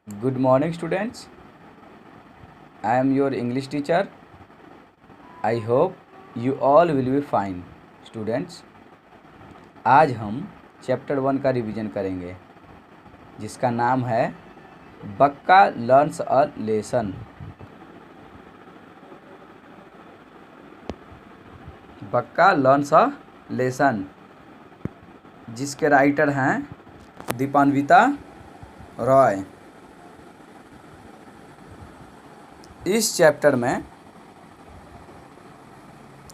Good morning, students. I am your English teacher. I hope you all will be fine. Students, आज हम chapter 1 का revision करेंगे जिसका नाम है बक्का लर्न्स अ लेसन। बक्का लर्न्स अ लेसन, जिसके राइटर हैं दीपान्विता रॉय। इस चैप्टर में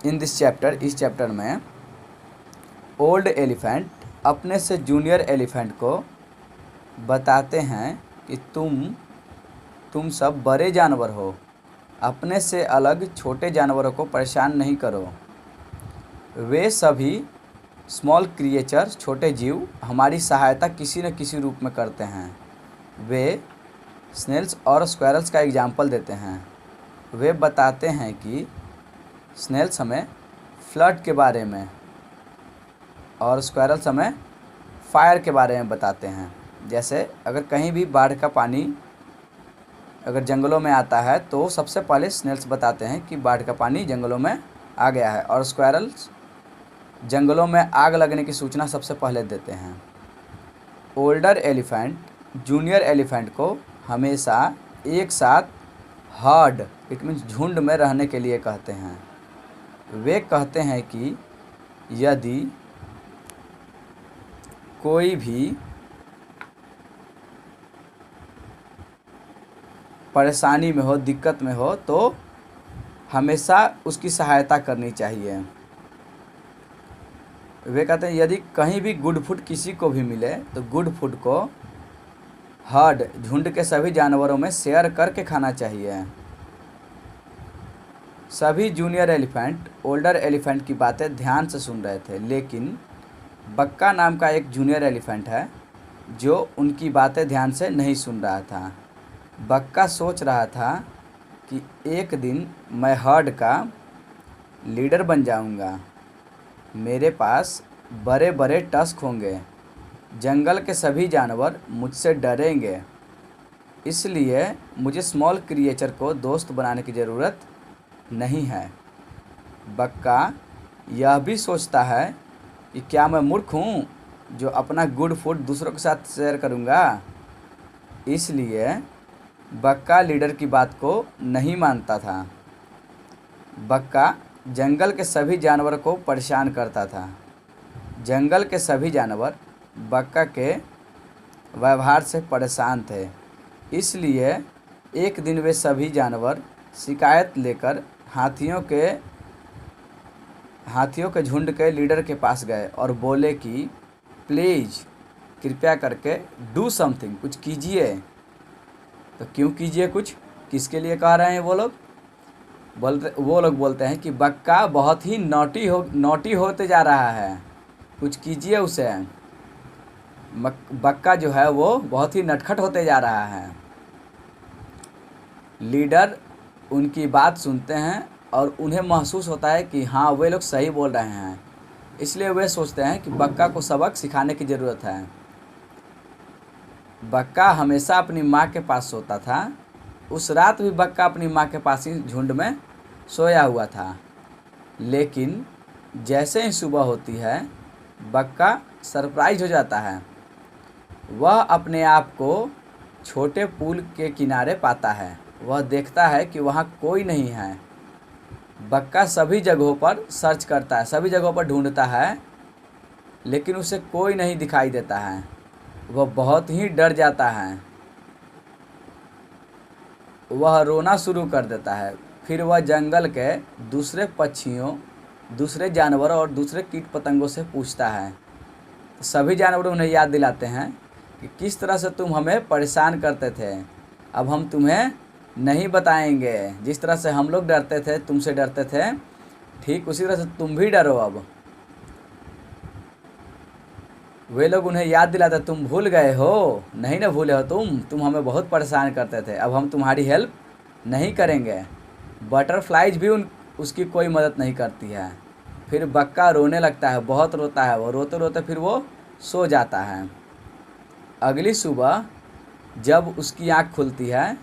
इस चैप्टर में ओल्ड एलिफेंट अपने से जूनियर एलिफेंट को बताते हैं कि तुम सब बड़े जानवर हो, अपने से अलग छोटे जानवरों को परेशान नहीं करो। वे सभी स्मॉल क्रिएचर, छोटे जीव, हमारी सहायता किसी न किसी रूप में करते हैं। वे स्नेल्स और स्क्वायरल्स का एग्जाम्पल देते हैं। वे बताते हैं कि स्नेल्स हमें फ्लड के बारे में और स्क्वायरल्स हमें फायर के बारे में बताते हैं। जैसे अगर कहीं भी बाढ़ का पानी अगर जंगलों में आता है तो सबसे पहले स्नेल्स बताते हैं कि बाढ़ का पानी जंगलों में आ गया है, और स्क्वायरल्स जंगलों में आग लगने की सूचना सबसे पहले देते हैं। ओल्डर एलिफेंट जूनियर एलिफेंट को हमेशा एक साथ हर्ड, इट मीन्स झुंड में रहने के लिए कहते हैं। वे कहते हैं कि यदि कोई भी परेशानी में हो, दिक्कत में हो, तो हमेशा उसकी सहायता करनी चाहिए। वे कहते हैं यदि कहीं भी गुड फूड किसी को भी मिले तो गुड फूड को हर्ड, झुंड के सभी जानवरों में शेयर करके खाना चाहिए। सभी जूनियर एलिफेंट ओल्डर एलिफेंट की बातें ध्यान से सुन रहे थे, लेकिन बक्का नाम का एक जूनियर एलिफेंट है जो उनकी बातें ध्यान से नहीं सुन रहा था। बक्का सोच रहा था कि एक दिन मैं हर्ड का लीडर बन जाऊंगा। मेरे पास बड़े बड़े टस्क होंगे, जंगल के सभी जानवर मुझसे डरेंगे, इसलिए मुझे स्मॉल क्रिएचर को दोस्त बनाने की ज़रूरत नहीं है। बक्का यह भी सोचता है कि क्या मैं मूर्ख हूँ जो अपना गुड फूड दूसरों के साथ शेयर करूँगा। इसलिए बक्का लीडर की बात को नहीं मानता था। बक्का जंगल के सभी जानवरों को परेशान करता था। जंगल के सभी जानवर बक्का के व्यवहार से परेशान थे, इसलिए एक दिन वे सभी जानवर शिकायत लेकर हाथियों के झुंड के लीडर के पास गए और बोले कि प्लीज़, कृपया करके डू समथिंग, कुछ कीजिए। तो क्यों कीजिए कुछ, किसके लिए कह रहे हैं वो लोग बोलते हैं कि बक्का बहुत ही नॉटी होते जा रहा है, कुछ कीजिए उसे। बक्का जो है वो बहुत ही नटखट होते जा रहा है। लीडर उनकी बात सुनते हैं और उन्हें महसूस होता है कि हाँ, वे लोग सही बोल रहे हैं, इसलिए वे सोचते हैं कि बक्का को सबक सिखाने की ज़रूरत है। बक्का हमेशा अपनी माँ के पास सोता था। उस रात भी बक्का अपनी माँ के पास ही झुंड में सोया हुआ था, लेकिन जैसे ही सुबह होती है बक्का सरप्राइज हो जाता है। वह अपने आप को छोटे पुल के किनारे पाता है। वह देखता है कि वहाँ कोई नहीं है। बक्का सभी जगहों पर सर्च करता है, सभी जगहों पर ढूंढता है, लेकिन उसे कोई नहीं दिखाई देता है। वह बहुत ही डर जाता है। वह रोना शुरू कर देता है। फिर वह जंगल के दूसरे पक्षियों, दूसरे जानवरों और दूसरे कीट पतंगों से पूछता है। सभी जानवर उन्हें याद दिलाते हैं कि किस तरह से तुम हमें परेशान करते थे। अब हम तुम्हें नहीं बताएंगे। जिस तरह से हम लोग डरते थे, तुमसे डरते थे, ठीक उसी तरह से तुम भी डरो। अब वे लोग उन्हें याद दिलाते, तुम भूल गए हो, नहीं ना भूले हो तुम हमें बहुत परेशान करते थे, अब हम तुम्हारी हेल्प नहीं करेंगे। बटरफ्लाइज भी उसकी कोई मदद नहीं करती है। फिर बक्का रोने लगता है, बहुत रोता है। वो रोते रोते फिर वो सो जाता है। अगली सुबह जब उसकी आँख खुलती है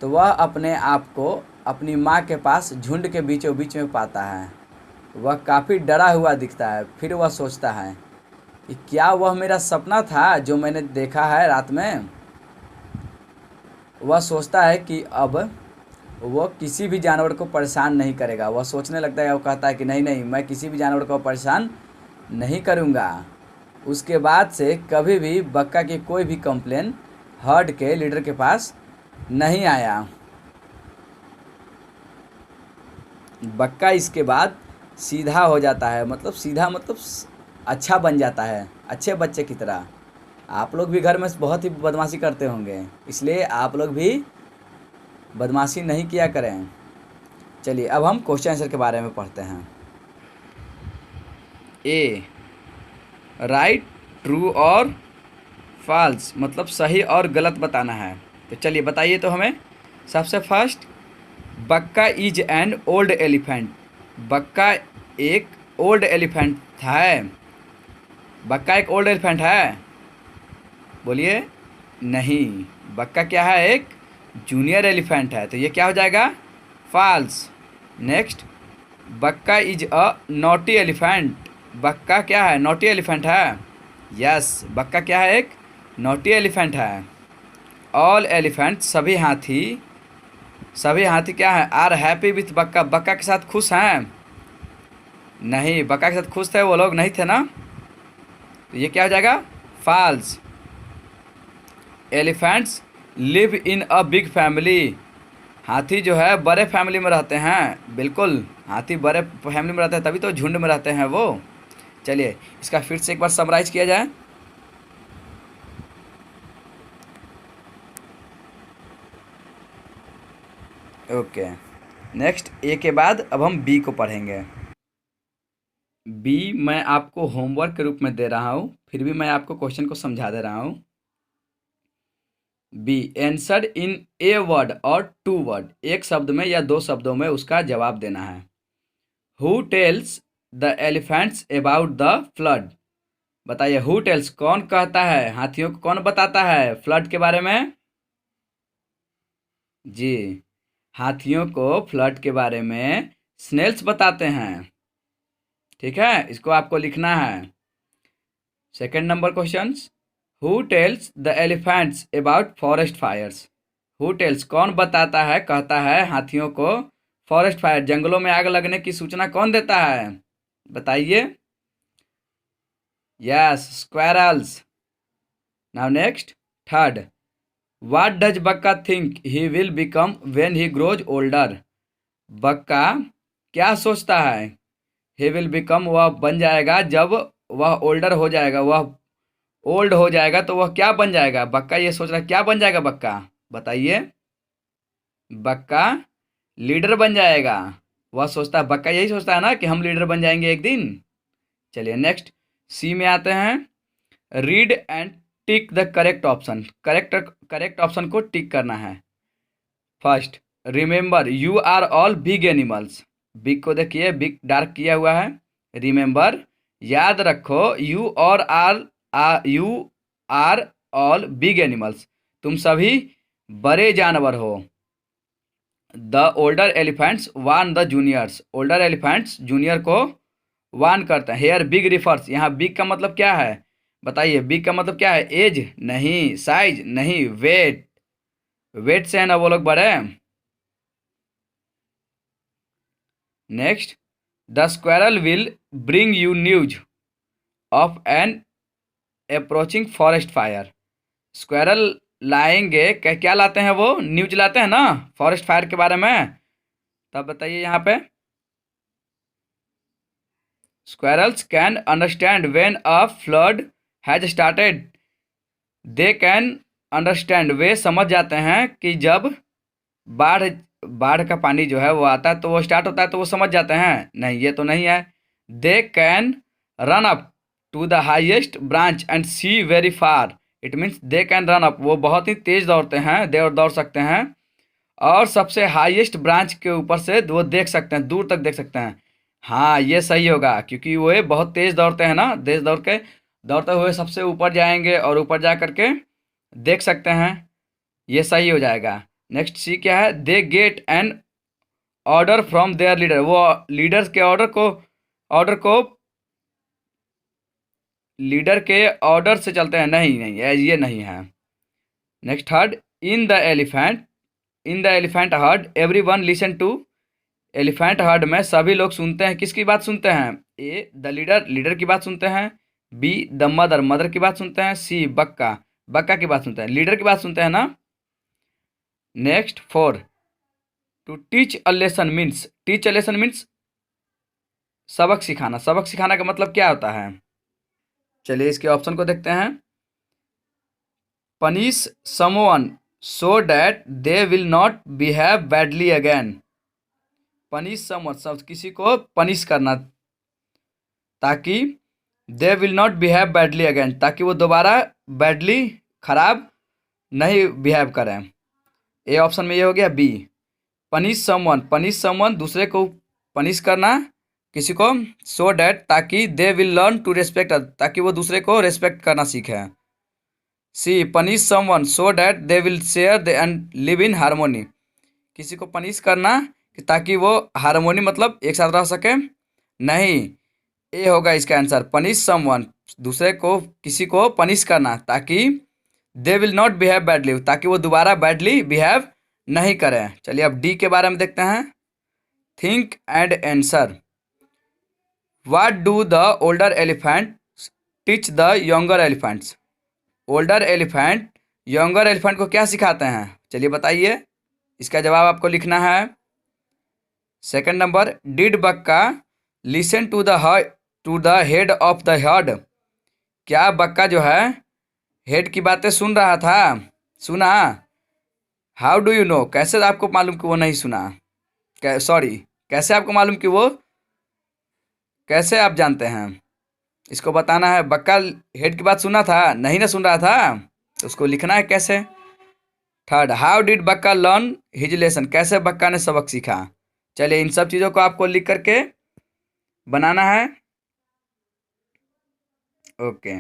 तो वह अपने आप को अपनी माँ के पास झुंड के बीचों बीच में पाता है। वह काफ़ी डरा हुआ दिखता है। फिर वह सोचता है कि क्या वह मेरा सपना था जो मैंने देखा है रात में। वह सोचता है कि अब वो किसी भी जानवर को परेशान नहीं करेगा। वह सोचने लगता है, वो कहता है कि नहीं नहीं, मैं किसी भी जानवर को परेशान नहीं करूँगा। उसके बाद से कभी भी बक्का की कोई भी कंप्लेन हर्ड के लीडर के पास नहीं आया। बक्का इसके बाद सीधा हो जाता है, मतलब सीधा मतलब अच्छा बन जाता है, अच्छे बच्चे की तरह। आप लोग भी घर में बहुत ही बदमाशी करते होंगे, इसलिए आप लोग भी बदमाशी नहीं किया करें। चलिए अब हम क्वेश्चन आंसर के बारे में पढ़ते हैं। ए, राइट, ट्रू और फॉल्स मतलब सही और गलत बताना है। तो चलिए बताइए तो हमें। सबसे फर्स्ट, बक्का इज एन ओल्ड एलिफेंट। बक्का एक ओल्ड एलिफेंट है। बक्का एक ओल्ड एलिफेंट है? बोलिए। नहीं, बक्का क्या है? एक जूनियर एलिफेंट है। तो ये क्या हो जाएगा? फॉल्स। नेक्स्ट, बक्का इज अ नॉटी एलिफेंट। बक्का क्या है? नॉटी एलिफेंट है। यस, बक्का क्या है? एक नॉटी एलिफेंट है। ऑल एलिफेंट सभी हाथी क्या है? आर हैप्पी विथ बक्का। बक्का के साथ खुश हैं? नहीं, बक्का के साथ खुश थे वो लोग? नहीं थे ना। तो ये क्या हो जाएगा? False. Elephants live in a big family. हाथी जो है बड़े फैमिली में रहते हैं। बिल्कुल, हाथी बड़े फैमिली में रहते हैं, तभी तो झुंड में रहते हैं वो। चलिए इसका फिर से एक बार समराइज किया जाए। ओके, नेक्स्ट ए के बाद अब हम बी को पढ़ेंगे। बी मैं आपको होमवर्क के रूप में दे रहा हूँ, फिर भी मैं आपको क्वेश्चन को समझा दे रहा हूँ। B, answer in a word or two word. एक शब्द में या दो शब्दों में उसका जवाब देना है। Who tells the elephants about the flood. बताइए, हु टेल्स कौन कहता है, हाथियों को कौन बताता है फ्लड के बारे में? जी, हाथियों को फ्लड के बारे में स्नेल्स बताते हैं। ठीक है, इसको आपको लिखना है। Second number question, who tells the elephants about forest fires. Who tells कौन बताता है, कहता है हाथियों को फॉरेस्ट फायर, जंगलों में आग लगने की सूचना कौन देता है? बताइए। Yes, squirrels. Now next, third, what does Bakka think he will become when he grows older. Bakka क्या सोचता है? ही विल बिकम वह बन जाएगा जब वह ओल्डर हो जाएगा, वह ओल्ड हो जाएगा तो वह क्या बन जाएगा? बक्का ये सोच रहा है क्या बन जाएगा बक्का? बताइए। बक्का लीडर बन जाएगा। वह सोचता है, बक्का यही सोचता है ना कि हम लीडर बन जाएंगे एक दिन। चलिए नेक्स्ट सी में आते हैं। Read and tick the correct option. Correct option को टिक करना है। First, remember you are all big animals. Big को देखिए, बिग डार्क किया हुआ है। रिमेंबर याद रखो, you are all big animals. तुम सभी बड़े जानवर हो। The older elephants warn the juniors. Older elephants junior को वार्न करते हैं। हेयर बिग रिफर्स, यहाँ बिग का मतलब क्या है? बताइए, बिग का मतलब क्या है? एज नहीं, साइज नहीं, वेट। वेट से है ना वो लोग बड़े। Next, the squirrel will bring you news of N approaching forest fire. Squirrel लाएंगे, क्या लाते हैं? वो न्यूज लाते हैं ना फॉरेस्ट फायर के बारे में। तब बताइए यहाँ पे, squirrels can understand when a flood has started. They can understand, वे समझ जाते हैं कि जब बाढ़ बाढ़ का पानी जो है वो आता है तो वो स्टार्ट होता है, तो वो समझ जाते हैं। नहीं, ये तो नहीं है। They can run up to the highest branch and see very far. It means they can run up, वो बहुत ही तेज दौड़ते हैं, दौड़ सकते हैं और सबसे हाईएस्ट ब्रांच के ऊपर से वो देख सकते हैं, दूर तक देख सकते हैं। हाँ, ये सही होगा क्योंकि वो बहुत तेज दौड़ते हैं ना, तेज दौड़ते हुए सबसे ऊपर जाएंगे और ऊपर जा करके देख सकते हैं। ये सही हो जाएगा। नेक्स्ट सी क्या है, they get an order from their leader, वो लीडर्स के लीडर के ऑर्डर से चलते हैं, नहीं नहीं ये नहीं है। Next third, in the elephant herd everyone listen to, elephant herd में सभी लोग सुनते हैं, किसकी बात सुनते हैं, ए द लीडर की बात सुनते हैं, बी द मदर की बात सुनते हैं, सी बक्का की बात सुनते हैं, लीडर की बात सुनते हैं ना। Next four, to teach a lesson means सबक सिखाना का मतलब क्या होता है। चलिए इसके ऑप्शन को देखते हैं। Punish someone so that they will not behave badly again, punish someone सब किसी को पनिश करना ताकि they will not behave badly again, ताकि वो दोबारा बैडली खराब नहीं बिहेव करें। ए ऑप्शन में ये हो गया बी। पनिश समवन दूसरे को पनिश करना किसी को, सो डैट ताकि they will learn to respect, ताकि वो दूसरे को रेस्पेक्ट करना सीखे। See punish someone so that they will share and live in harmony, किसी को पनिश करना कि ताकि वो हारमोनी मतलब एक साथ रह सके, नहीं ए होगा इसका आंसर, पनिश समवन दूसरे को किसी को पनिश करना ताकि they will not behave badly, ताकि वो दोबारा बैडली बिहेव नहीं करें। चलिए अब डी के बारे में देखते हैं। Think and answer, what do the older elephant teach the younger elephants, older elephant younger elephant को क्या सिखाते हैं, चलिए बताइए, इसका जवाब आपको लिखना है। Second number, did Bakka listen to the head of the herd, क्या बक्का जो है हेड की बातें सुन रहा था, सुना। हाउ डू यू नो, कैसे आपको मालूम कि वो नहीं सुना, कैसे आपको मालूम कि वो, कैसे आप जानते हैं, इसको बताना है। बक्का हेड की बात सुना था, नहीं ना सुन रहा था, तो उसको लिखना है कैसे। थर्ड, हाउ डिड बक्का लर्न हिज लेसन, कैसे बक्का ने सबक सीखा। चलिए इन सब चीज़ों को आपको लिख करके बनाना है। ओके।